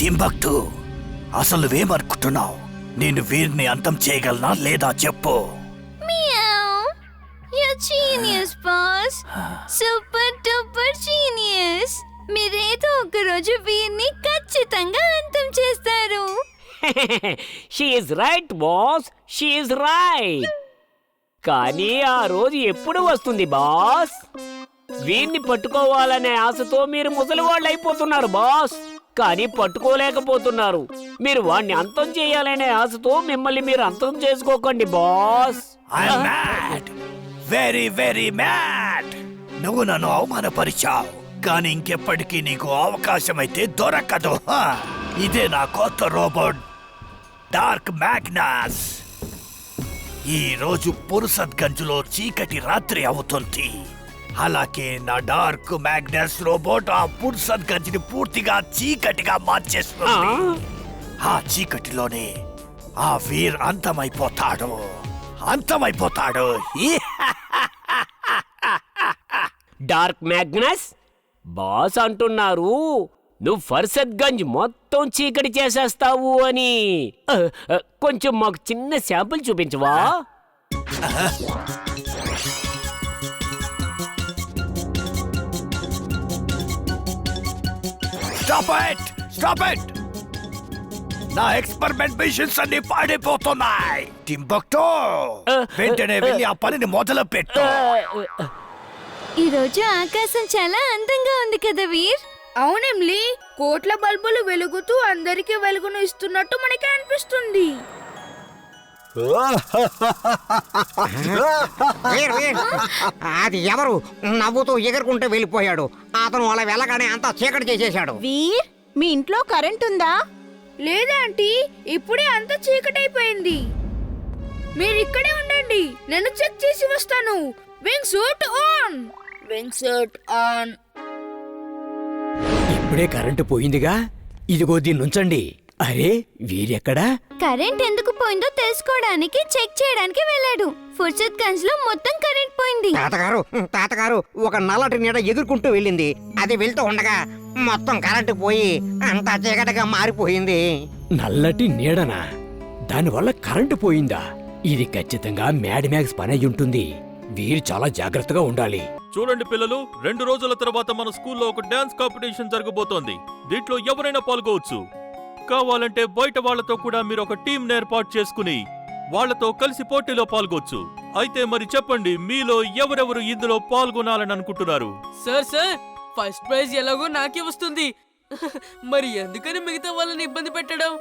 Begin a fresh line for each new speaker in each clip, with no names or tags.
Timbuktu, అసలు నువ్వేమనుకుంటున్నావు? నేను వీరిని అంతం చేయగలనా లేదా చెప్పు.
Genius boss, super duper genius. మీరేదో ఒక రోజు వీరిని ఖచ్చితంగా అంతం చేస్తారు.
She is right boss, she is right. కానీ ఆ రోజు ఎప్పుడు వస్తుంది బాస్? వీరిని పట్టుకోవాలనే ఆశతో మీరు ముసలివాళ్ళు అయిపోతున్నారు బాస్, కానీ పట్టుకోలేకపోతున్నారు. మీరు వాణ్ణి అంతం చేయాలనే ఆశతో మిమ్మల్ని మీరు అంతం చేసుకోకండి బాస్.
Very very mad. నువ్వు నన్ను అవమానపరిచావు, కానీ ఇంకెప్పటికీ నీకు అవకాశం అయితే దొరకదు. ఇదే నా కొత్త రోబోట్ డార్క్ మ్యాగ్నస్. ఈ రోజు పురుషత్గంజ్లో చీకటి రాత్రి అవుతుంది. అలాగే నా డార్క్ మ్యాగ్నస్ రోబోట్ ఆ పురుషత్గంజ్ ని పూర్తిగా చీకటిగా మార్చేస్తుంది. ఆ చీకటిలోనే ఆ వీర్ అంతమైపోతాడు.
డార్క్ మ్యాగ్నస్ బాస్ అంటున్నారు నువ్వు ఫర్సద్గంజ్ మొత్తం చీకటి చేసేస్తావు అని. కొంచెం మాకు చిన్న శాంపుల్ చూపించవా?
Stop it! నా ఎక్స్పెరిమెంట్ మిషన్స్ అన్ని పాడైపోతున్నాయి. టింబక్టు, వెంటనే వెళ్ళి ఆ పనిని మొదలు పెట్టు.
ఈ రోజు ఆకాశం చాలా అందంగా ఉంది కదా వీర్.
అవునెమ్లీ, కోట్ల బల్బులు వెలుగుతూ అందరికీ వెలుగును ఇస్తున్నట్టు మనకి అనిపిస్తుంది.
అది ఎవరు నవ్వుతూ ఎగురుకుంటూ వెళ్ళిపోయాడు? అతను అలా వెళ్ళగానే అంతా చీకటి చేసేశాడు.
వీర్, మీ ఇంట్లో కరెంట్ ఉందా?
లేదా ఆంటీ, ఇప్పుడే అంతా చీకటైపోయింది. మీరు ఇక్కడే ఉండండి, నేను చెక్ చేసి వస్తాను. Wing suit on. Wing suit on.
ఇప్పుడే కరెంటు పోయిందిగా, ఇదిగో దీన్ని ఉంచండి. అరే, వీరెక్కడా?
కరెంట్ ఎందుకు పోయిందో తెలుసుకోవడానికి చెక్ చేయడానికి వెళ్ళాడు. ఫుర్సత్గంజ్ లో మొత్తం కరెంట్ పోయింది.
తాతగారు ఒక నల్లటి నీడ ఎగురుకుంటూ వెళ్ళింది. అది వెళ్తూ ఉండగా మొత్తం కరెంటు పోయి అంతా చీకటిగా మారిపోయింది.
నల్లటి నీడనా? దానివల్ల కరెంటు పోయిందా? ఇది ఖచ్చితంగా మ్యాడ్ మ్యాక్స్ పని అయి ఉంటుంది. వీరు చాలా జాగ్రత్తగా ఉండాలి.
చూడండి పిల్లలు, 2 రోజుల తర్వాత మన స్కూల్లో ఒక డాన్స్ కాంపిటీషన్ జరగబోతోంది. దీంట్లో ఎవరైనా పాల్గొవచ్చు. కావాలంటే బయట వాళ్లతో కూడా మీరు ఒక టీం ఏర్పాటు చేసుకుని వాళ్లతో కలిసి పోటీలో పాల్గొచ్చు. అయితే మరి చెప్పండి, మీలో ఎవరెవరు ఇందులో పాల్గొనాలని అనుకుంటున్నారు?
సార్ ఫస్ట్ ప్రైజ్ ఎలాగో నాకే వస్తుంది. మరి ఎందుకని మిగతా వాళ్ళని ఇబ్బంది పెట్టడం?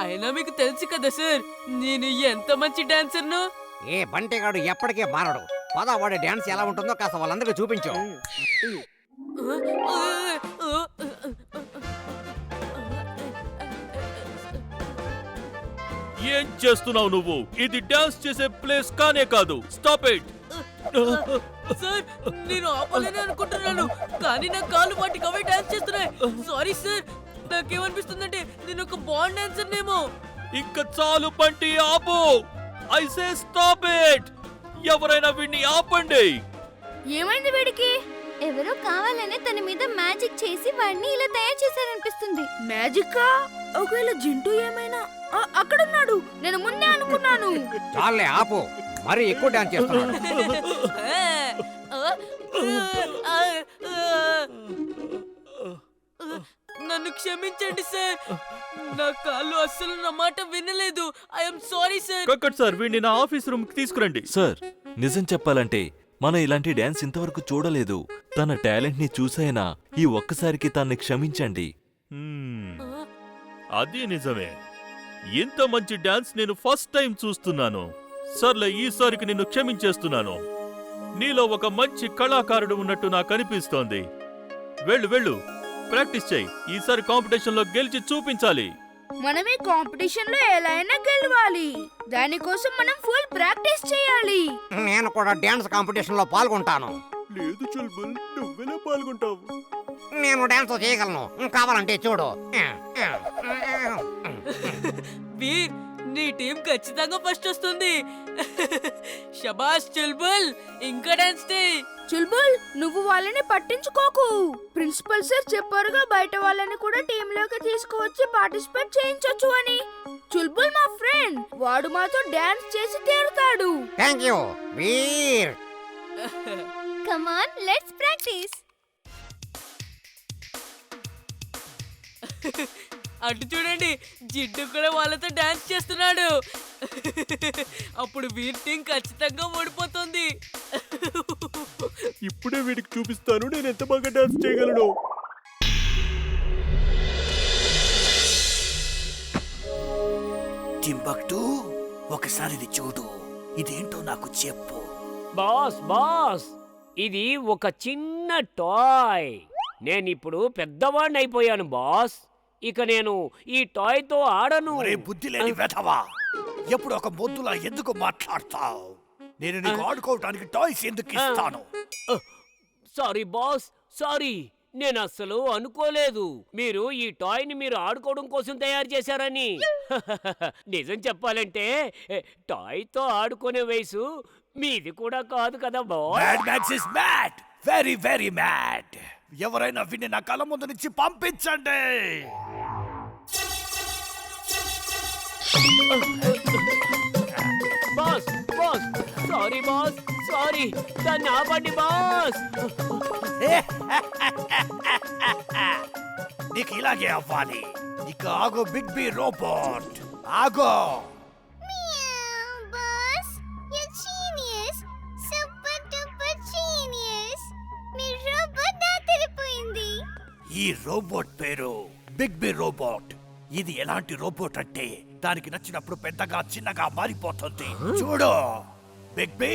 అయినా మీకు తెలుసు కదా సార్, నేను ఎంత మంచి డాన్సర్ను.
ఏ బంటిగాడు ఎప్పటికే మారడు. పద, వాడి డాన్స్ ఎలా ఉంటుందో కాస్త వాళ్ళందరికీ చూపించు.
ఏం చేస్తున్నావు నువ్వు? ఇది డాన్స్ చేసే ప్లేస్ కానే కాదు. Stop it.
సార్, నేను ఆపాలని అనుకుంటున్నాను, కానీ నా కాళ్ళు వాటికి అవే డాన్స్ చేస్తున్నాయి. సారీ సార్, నాకేమనిపిస్తుందంటే నేను ఒక బాండ్ డాన్సర్నేమో.
ఇంకా చాలు బంటి, ఆపు. I say stop it. ఎవరైనా వీడిని ఆపండి.
ఏమైంది వీడికి?
ఎవరో కావాలనే తన మీద మ్యాజిక్ చేసి వాడిని ఇలా తయారు చేశారనిపిస్తుంది.
మ్యాజిక్కా? ఒకవేళ జింటూ ఏమైనా అక్కడున్నాడు. నేను ముందే అనుకున్నాను.
చాలే, ఆపు. మరి ఎక్కువ డాన్స్ చేస్తున్నాడు.
నన్ను క్షమించండి సార్, నా కాళ్ళు అస్సలు నా మాట వినలేదు. I'm sorry sir.
Kakkad sir, వీడిని నా ఆఫీస్ రూమ్ కి తీసుకురండి.
సార్, నిజం చెప్పాలంటే మనం ఇలాంటి డాన్స్ ఇంతవరకు చూడలేదు. తన టాలెంట్ ని చూసైనా ఈ ఒక్కసారికి తన్ని క్షమించండి.
అది నిజమే. ఇంత మంచి డాన్స్ నేను ఫస్ట్ టైం చూస్తున్నాను. సర్లే, ఈసారికి నిన్ను క్షమించేస్తున్నాను. నీలో ఒక మంచి కళాకారుడు ఉన్నట్టు నాకు అనిపిస్తోంది. వెళ్ళు, ప్రాక్టీస్ చేయి. ఈసారి కాంపిటీషన్ లో గెలిచి చూపించాలి.
మనం ఈ కాంపిటీషన్ లో ఎలా అయినా గెలవాలి. దానికోసం మనం ఫుల్ ప్రాక్టీస్ చేయాలి.
నేను కూడా డాన్స్ కాంపిటీషన్ లో పాల్గొంటాను.
లేదు చుల్బుల్, నువ్వెలా పాల్గొంటావు?
నేను డాన్స్ చేయగలను, కావాలంటే చూడు.
వీర్, నీ టీం ఖచ్చితంగా ఫస్ట్ వస్తుంది. షబాష్ చుల్బుల్, ఇంకా డాన్స్ చేయి.
చుల్బుల్, నువ్వు వాళ్ళని పట్టించుకోకు. ప్రిన్సిపల్ సార్ చెప్పారుగా బయట వాళ్ళని కూడా టీంలోకి తీసుకువచ్చి పార్టిసిపేట్ చేయించొచ్చు అని. చుల్బుల్ మా ఫ్రెండ్, వాడు మాతో డాన్స్ చేసి తీరుతాడు.
Thank you Veer.
Come on, let's practice.
అటు చూడండి, జిడ్డు కూడా వాళ్ళతో డాన్స్ చేస్తున్నాడు. అప్పుడు వీర్ టీం ఖచ్చితంగా ఓడిపోతుంది.
ఇప్పుడే వీడికి చూపిస్తాను నేను ఎంత బాగా డాన్స్ చేయగలను.
టింబక్టు, ఒకసారి ఇది చూడు. ఇదేంటో నాకు చెప్పు.
బాస్ బాస్, ఇది ఒక చిన్న టాయ్. నేనిప్పుడు పెద్దవాడిని అయిపోయాను బాస్. ఇక నేను ఈ టాయ్ తో ఆడను.
ఒరే బుద్ధి లేని వెధవా, ఎప్పుడు ఒక మొద్దులా ఎందుకు మాట్లాడతావు? నేను నీకు ఆడుకోవటానికి టాయ్స్ ఎందుకు ఇస్తాను?
Sorry boss, sorry. నేను అస్సలు అనుకోలేదు మీరు ఈ టాయ్ ని మీరు ఆడుకోవడం కోసం తయారు చేశారని. నిజం చెప్పాలంటే టాయ్ తో ఆడుకునే వయసు మీది కూడా కాదు కదా boss.
Mad max is mad, very very mad. ఎవరైనా విని నా కళ్ళ ముందు నుంచి పంపించండి.
Boss boss, sorry boss, sorry. దాన్ని ఆపండి బాస్.
నీకు ఇలాగే అవ్వాలి. ఇక ఆగో బిగ్ బి రోబోట్, ఆగో.
Boss, you genius, super duper genius. Me robot దాటిపోయింది.
ఈ రోబోట్ పేరు బిగ్ బి రోబోట్. ఇది ఎలాంటి రోబోట్ అంటే దానికి నచ్చినప్పుడు పెద్దగా చిన్నగా మారిపోతుంది. చూడు బిగ్ బి,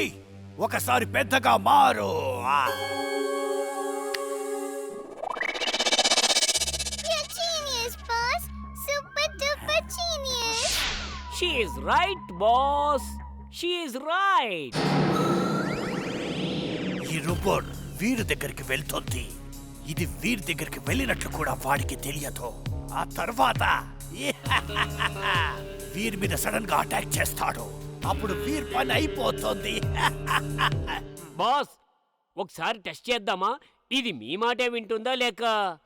ఒకసారి పెద్దగా మారు.
You genius boss, super duper genius.
She is right boss, she is right.
ఈ రోబోట్ వీరి దగ్గరికి వెళ్తుంది. ఇది వీరి దగ్గరికి వెళ్ళినట్లు కూడా వాడికి తెలియదు. ఆ తర్వాత వీరి మీద సడన్ గా అటాక్ చేస్తాడు. అప్పుడు వీర్ పని అయిపోతుంది.
బాస్, ఒకసారి టెస్ట్ చేద్దామా? ఇది మీ మాటే వింటుందా లేక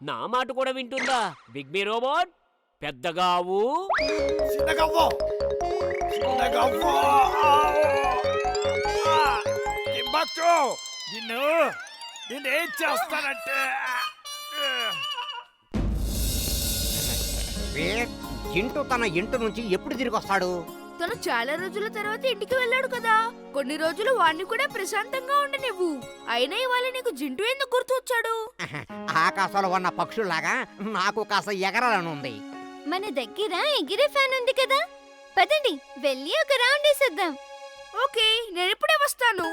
నా మాట కూడా వింటుందా? బిగ్ బి రోబోట్, పెద్దగా అవ్వు.
చిన్నగవ్వు, చిన్నగవ్వు. టింబక్టు, నిన్నేం చేస్తానంటే
వీర్, జింటూ తన ఇంటి నుంచి ఎప్పుడు తిరిగి వస్తాడు?
తను చాలా రోజుల తర్వాత ఇంటికి వెళ్ళాడు కదా. కొన్ని రోజులు వాణ్ణి కూడా ప్రశాంతంగా ఉండనివ్వు. అయినా ఇవాళ నీకు జింటూ ఎందుకు గుర్తు వచ్చాడు?
ఆకాశంలో ఉన్న పక్షుల్లాగా నాకు కాస్త ఎగరాలనుంది.
మన దగ్గర ఎగిరే ఫ్యాన్ ఉంది కదా, పదండి వెళ్ళి ఒక రౌండ్ వేసేద్దాం.
ఓకే, నేను ఇప్పుడే వస్తాను.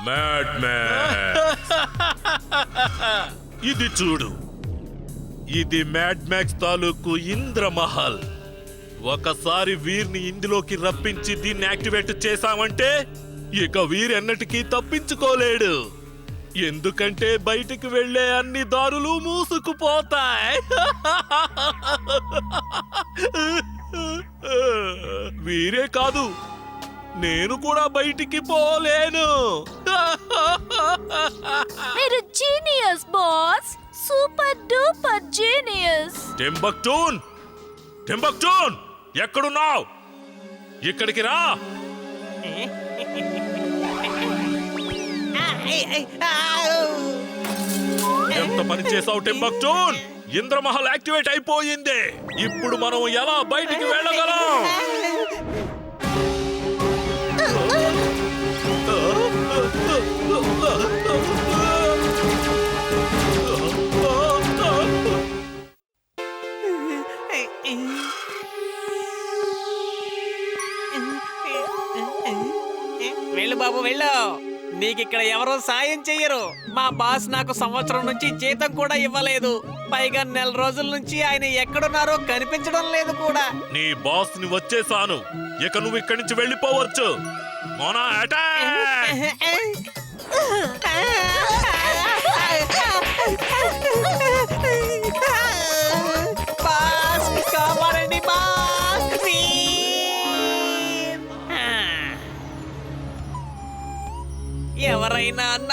మ్యాడ్ మ్యాక్స్, ఇది చూడు. ఇది మ్యాడ్ మ్యాక్స్ తాలూకు ఇంద్రమహల్. ఒకసారి వీర్ని ఇందులోకి రప్పించి దీన్ని యాక్టివేట్ చేశామంటే ఇక వీర్ ఎన్నటికీ తప్పించుకోలేడు. ఎందుకంటే బయటికి వెళ్లే అన్ని దారులు మూసుకుపోతాయి. వీరే కాదు, నేను కూడా బయటికి పోలేను.
మీరు genius boss, super duper genius.
టింబక్టూన్, టింబక్టూన్, ఎక్కడున్నావు? ఇక్కడికి రా. ఎంత పని చేసావు టింబక్టూన్? ఇంద్రమహల్ యాక్టివేట్ అయిపోయింది. ఇప్పుడు మనం ఎలా బయటికి వెళ్ళగలం?
వెళ్ళు బాబు వెళ్ళు. నీకిక్కడ ఎవరో సాయం చెయ్యరు. మా బాస్ నాకు సంవత్సరం నుంచి జీతం కూడా ఇవ్వలేదు. పైగా నెల రోజుల నుంచి ఆయన ఎక్కడున్నారో కనిపించడం లేదు కూడా.
నీ బాస్ ని వచ్చేసాను. ఇక నువ్వు ఇక్కడి నుంచి వెళ్ళిపోవచ్చు. మోనా అటాక్!
బాస్ కాపాడండి బాస్.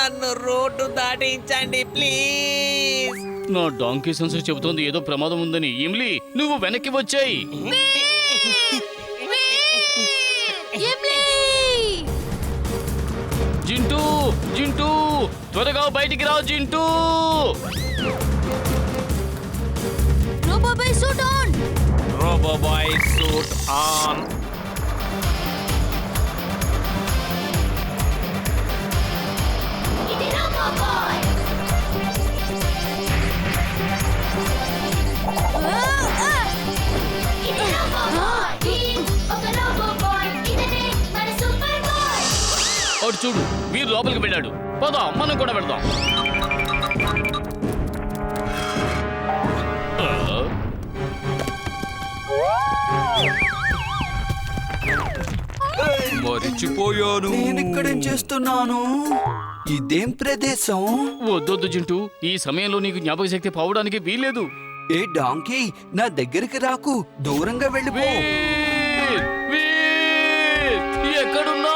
నన్ను రోడ్డు దాటించండి ప్లీజ్.
నా డాంకీ సెన్సర్ చెబుతోంది ఏదో ప్రమాదం ఉందని. ఇమ్లీ నువ్వు వెనక్కి వచ్చాయి. జింటూ జింటూ త్వరగా బయటికి రా Jintu.
Robo boy suit on.
Robo boy suit on.
ఇది రోబోబాయ్. ఇది రోబోబాయ్. ఒక రోబోబాయ్. ఇతనే మన సూపర్ బాయ్.
అటు చూడు వీరు లోపలికి వెళ్ళాడు. పద మనం కూడా వెళ్దాం.
మరిచిపోయాను. నేనిక్కడేం చేస్తున్నాను? ఇదేం ప్రదేశం?
వద్దొద్దు జింటూ, ఈ సమయంలో నీకు జ్ఞాపక శక్తి పోవడానికి వీల్లేదు.
ఏ డాంకీ, నా దగ్గరికి రాకు, దూరంగా వెళ్ళిపో.
ఎక్కడున్నా